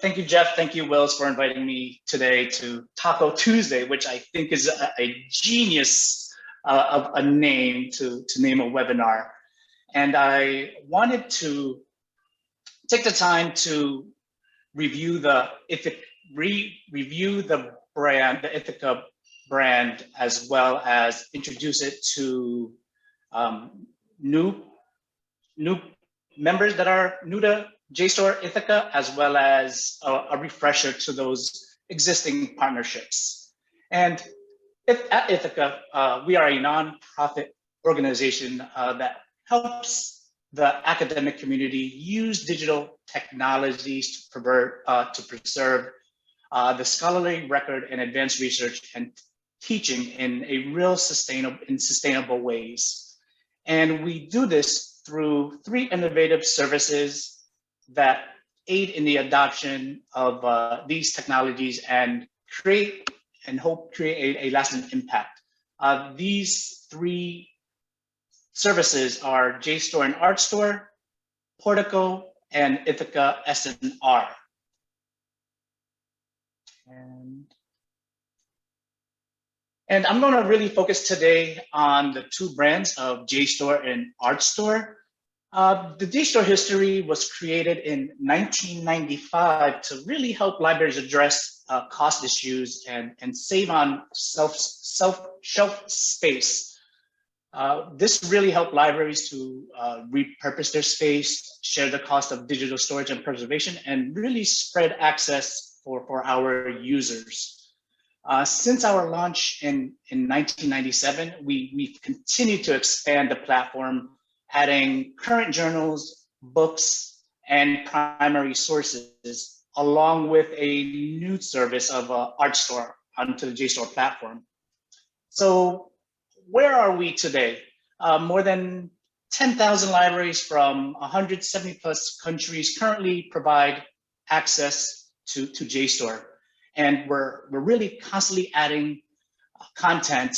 Thank you, Jeff. Thank you, WiLS, for inviting me today to Taco Tuesday, which I think is a genius of a name to name a webinar. And I wanted to take the time to review the brand, the Ithaca brand, as well as introduce it to new members that are new to JSTOR Ithaca, as well as a refresher to those existing partnerships. And at Ithaca, we are a nonprofit organization that helps the academic community use digital technologies to preserve the scholarly record and advanced research and teaching in a real sustainable ways. And we do this through 3 innovative services that aid in the adoption of these technologies and hope create a lasting impact. These 3 services are JSTOR and ArtStore, Portico, and Ithaca S&R. And I'm going to really focus today on the 2 brands of JSTOR and ArtStore. The JSTOR history was created in 1995 to really help libraries address cost issues and save on shelf space. This really helped libraries to repurpose their space, share the cost of digital storage and preservation, and really spread access for our users. Since our launch in 1997, we've continued to expand the platform, adding current journals, books, and primary sources, along with a new service of ArtStore onto the JSTOR platform. So where are we today? More than 10,000 libraries from 170 plus countries currently provide access to JSTOR. And we're really constantly adding content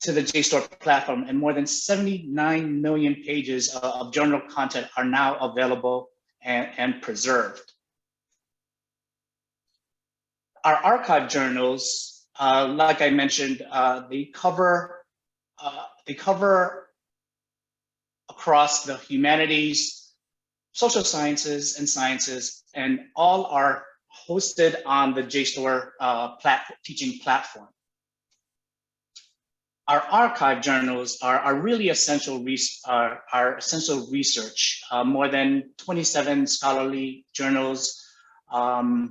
to the JSTOR platform, and more than 79 million pages of journal content are now available and preserved. Our archive journals, like I mentioned, they cover across the humanities, social sciences, and sciences, and all are hosted on the JSTOR teaching platform. Our archive journals are really essential research. More than 27 scholarly journals, more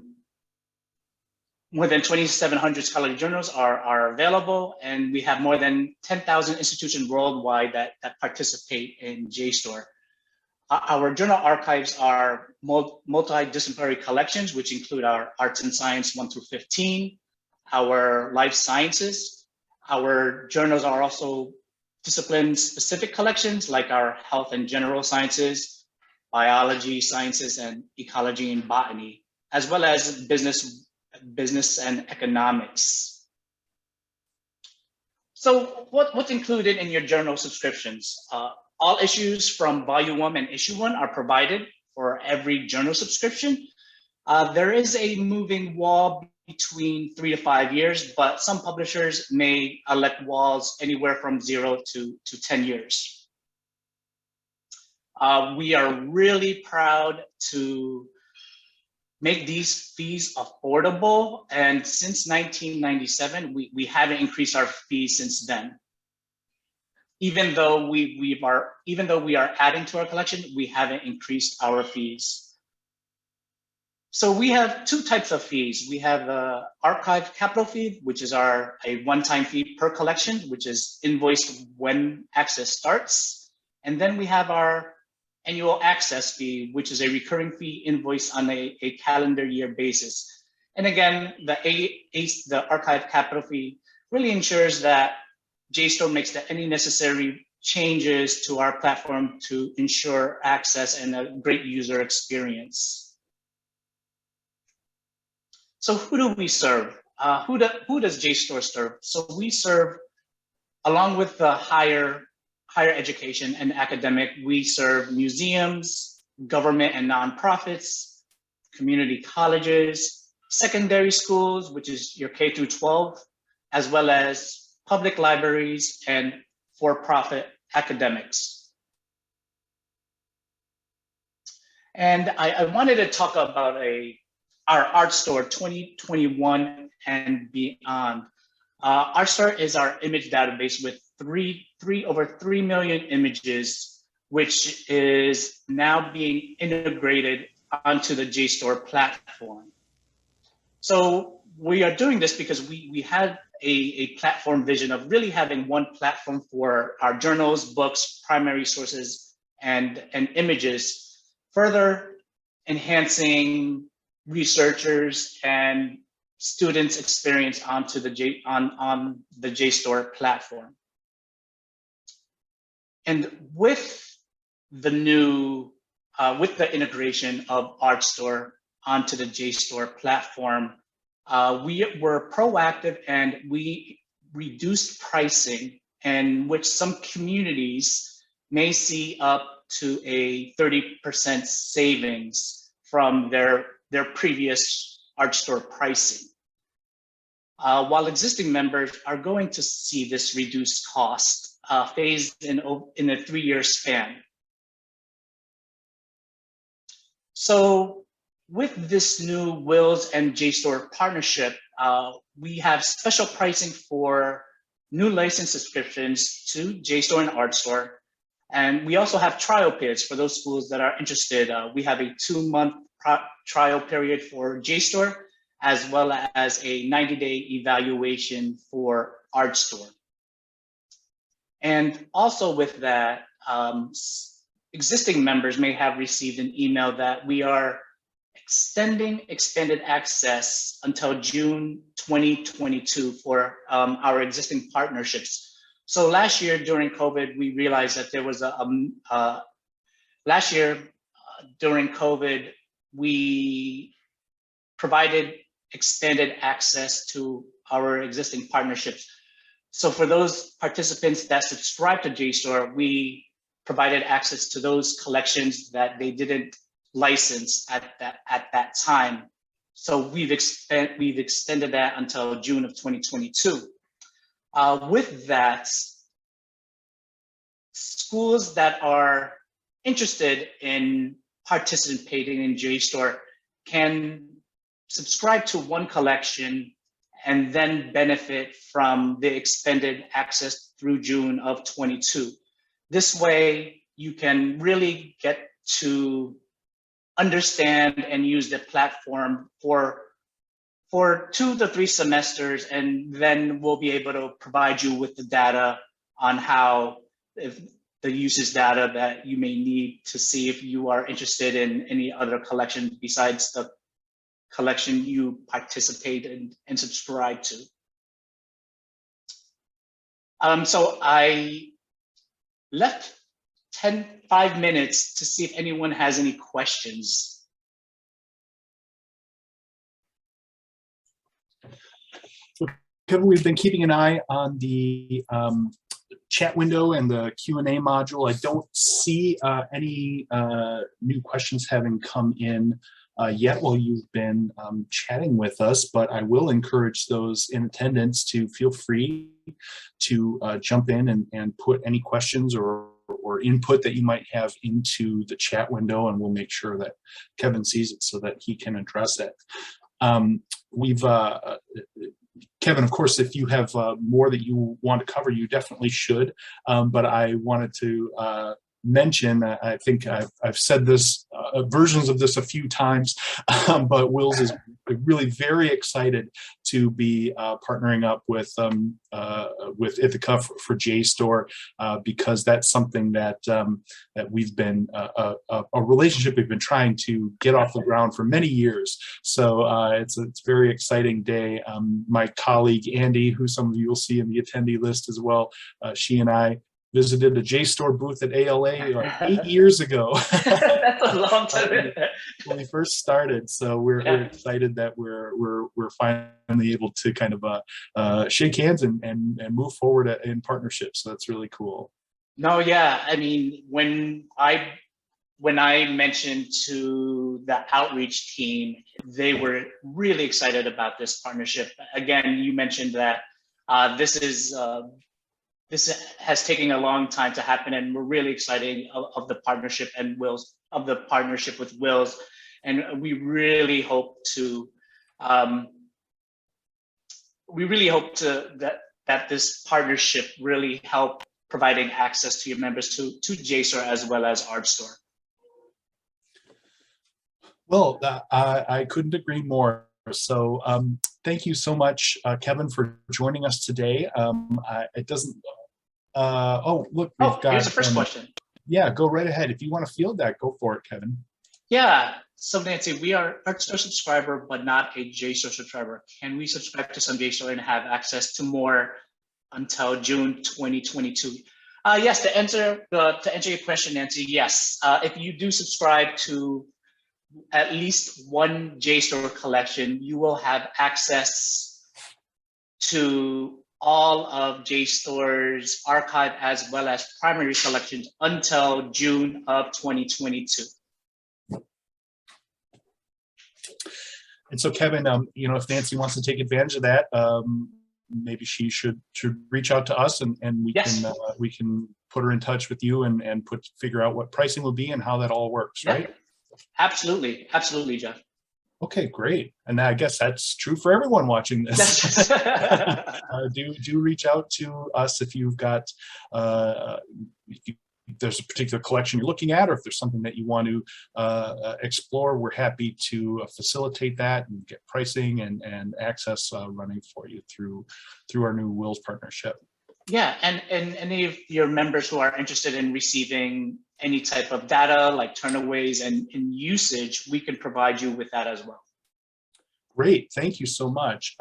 than 2,700 scholarly journals are available, and we have more than 10,000 institutions worldwide that participate in JSTOR. Our journal archives are multidisciplinary collections, which include our arts and science 1 through 15, our life sciences. Our journals are also discipline-specific collections, like our health and general sciences, biology sciences, and ecology and botany, as well as business and economics. So what's included in your journal subscriptions? All issues from Volume 1 and Issue 1 are provided for every journal subscription. There is a moving wall between 3 to 5 years, but some publishers may elect walls anywhere from 0 to 10 years. We are really proud to make these fees affordable, and since 1997, we haven't increased our fees since then. Even though we are adding to our collection, we haven't increased our fees. So we have 2 types of fees. We have the archive capital fee, which is a one-time fee per collection, which is invoiced when access starts. And then we have our annual access fee, which is a recurring fee invoiced on a calendar year basis. And again, the archive capital fee really ensures that JSTOR makes any necessary changes to our platform to ensure access and a great user experience. So who do we serve? Who does JSTOR serve? So we serve, along with the higher education and academic, we serve museums, government and nonprofits, community colleges, secondary schools, which is your K through 12, as well as public libraries and for-profit academics. And I wanted to talk about our Art Store 2021 and beyond. Art Store is our image database with over 3 million images, which is now being integrated onto the JSTOR platform. So we are doing this because we had a platform vision of really having one platform for our journals, books, primary sources, and images, further enhancing researchers and students' experience onto on the JSTOR platform. And with the new, with the integration of Art Store onto the JSTOR platform, we were proactive and we reduced pricing, in which some communities may see up to a 30% savings from their previous Art Store pricing. While existing members are going to see this reduced cost phased in a 3-year span. So with this new WiLS and JSTOR partnership, we have special pricing for new license subscriptions to JSTOR and Art Store. And we also have trial periods for those schools that are interested. We have a 2-month trial period for JSTOR, as well as a 90-day evaluation for Art Store. And also with that, existing members may have received an email that we are extending expanded access until June 2022 for our existing partnerships. So last year during COVID, we realized that there was last year during COVID, we provided expanded access to our existing partnerships. So for those participants that subscribe to JSTOR, we provided access to those collections that they didn't license at that time. So we've extended that until June of 2022. With that, schools that are interested in participating in JSTOR can subscribe to one collection and then benefit from the extended access through June of 22. This way, you can really get to understand and use the platform for 2 to 3 semesters, and then we'll be able to provide you with the data on how, if the usage data that you may need to see if you are interested in any other collection besides the collection you participate in and subscribe to. So I left 5 minutes to see if anyone has any questions. Kevin, we've been keeping an eye on the chat window and the Q&A module. I don't see any new questions having come in yet while you've been chatting with us, but I will encourage those in attendance to feel free to jump in and put any questions or input that you might have into the chat window, and we'll make sure that Kevin sees it so that he can address it. Kevin, of course, if you have more that you want to cover, you definitely should. But I wanted to mention, I think I've said this, versions of this a few times, but WiLS is really very excited to be partnering up with Ithaca for JSTOR, because that's something that that we've been a relationship we've been trying to get off the ground for many years. So it's a very exciting day. My colleague Andy, who some of you will see in the attendee list as well, she and I visited a JSTOR booth at ALA like 8 years ago. That's a long time. When we first started, so we're excited that we're finally able to kind of shake hands and move forward in partnership. So that's really cool. No, yeah, I mean, when I when I mentioned to the outreach team, they were really excited about this partnership. Again, you mentioned that this has taken a long time to happen, and we're really excited of the partnership and with WiLS, and we really hope that this partnership really help providing access to your members to JSTOR as well as ArtStore. Well, I couldn't agree more. So thank you so much, Kevin, for joining us today. It doesn't, oh, look, we've got— here's the first question. Yeah, go right ahead. If you want to field that, go for it, Kevin. Yeah, so Nancy, we are ArtStore subscriber, but not a JSTOR subscriber. Can we subscribe to some JSTOR and have access to more until June 2022? Yes, to answer your question, Nancy, yes. If you do subscribe to at least one JSTOR collection, you will have access to all of JSTOR's archive as well as primary collections until June of 2022. And so, Kevin, if Nancy wants to take advantage of that, maybe she should reach out to us, and we can put her in touch with you and figure out what pricing will be and how that all works, right? Yeah. Absolutely, Jeff. Okay, great. And I guess that's true for everyone watching this. Do reach out to us if you've got if there's a particular collection you're looking at, or if there's something that you want to explore. We're happy to facilitate that and get pricing and access running for you through our new WiLS partnership. Yeah, and any of your members who are interested in receiving any type of data like turnaways and usage, we can provide you with that as well. Great, thank you so much.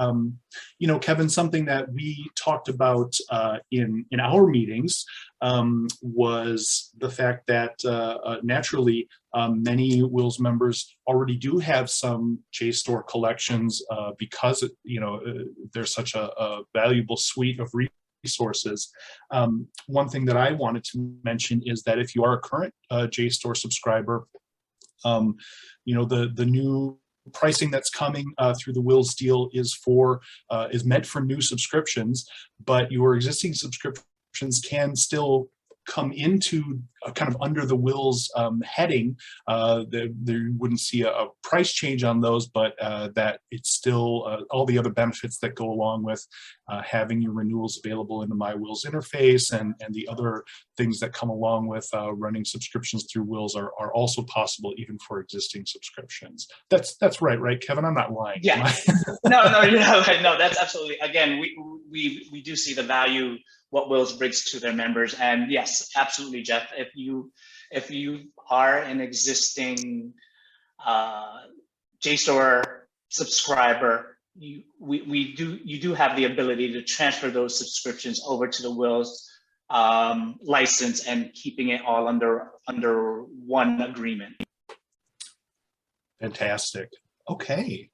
Kevin, something that we talked about in our meetings was the fact that naturally many WiLS members already do have some JSTOR collections because there's such a valuable suite of resources. One thing that I wanted to mention is that if you are a current JSTOR subscriber, the new pricing that's coming through the WiLS deal is meant for new subscriptions, but your existing subscriptions can still come into kind of under the WiLS heading. There wouldn't see a price change on those, but that it's still all the other benefits that go along with having your renewals available in the My WiLS interface and the other things that come along with running subscriptions through WiLS are also possible even for existing subscriptions. That's right, Kevin? I'm not lying. Yeah. No, you're not right. No, that's absolutely. Again, we do see the value what WiLS brings to their members, and yes, absolutely, Jeff. If you are an existing JSTOR subscriber, you do have the ability to transfer those subscriptions over to the WiLS license and keeping it all under one agreement. Fantastic. Okay.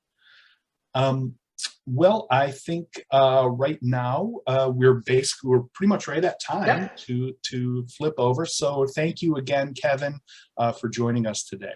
Well, I think right now we're pretty much right at time to flip over. So thank you again, Kevin, for joining us today.